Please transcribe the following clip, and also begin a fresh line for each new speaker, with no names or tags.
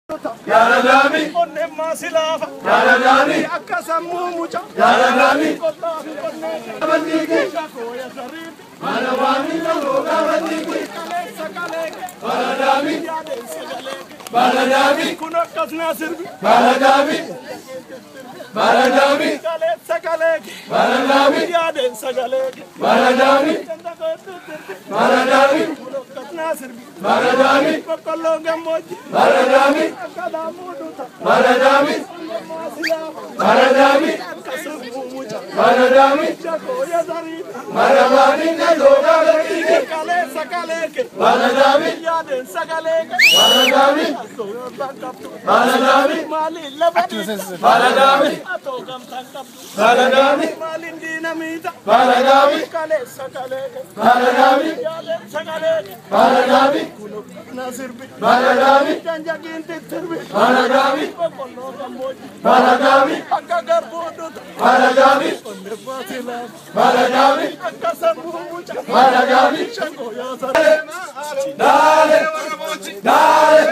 Yara Dami,
onne masilava.
Yara Dami,
Akasamu mucha.
Yara Dami,
Bandiki, Koya Sarip,
Manawami Loga Bandiki,
Sakalek,
Baladami,
Yade Sakalek,
Baladami,
Kunakas Nasir,
Baladami, Baladami,
Sakalek,
Baladami,
Yade Sakalek,
Baladami, Baladami,
Kunakas Nasir,
Baladami,
Kokolonga Moji,
Baladami,
Kalamuduta,
Baladami,
Masilava,
Baladami,
Akasamu mucha.
Baladami,
Koya Sarip,
Manawami Loga Bandiki,
Sakalek,
Baladami,
Yade Sakalek,
Baladami, Baladami,
Mali Labadi,
Baladami,
Atogam Tankap,
Baladami,
Malin Dinamita,
Baladami,
Kale Sakalek,
Baladami,
Yade Sakalek,
Baladami,
Nasirbi,
Baladami,
Janjagin Titirbi,
Baladami,
Kokolonga Moji,
Baladami,
Akagar Bodut,
Baladami,
Vasila,
Baladami,
Akasamu mucha,
Baladami,
Koya Sarip,
Dale, Dale,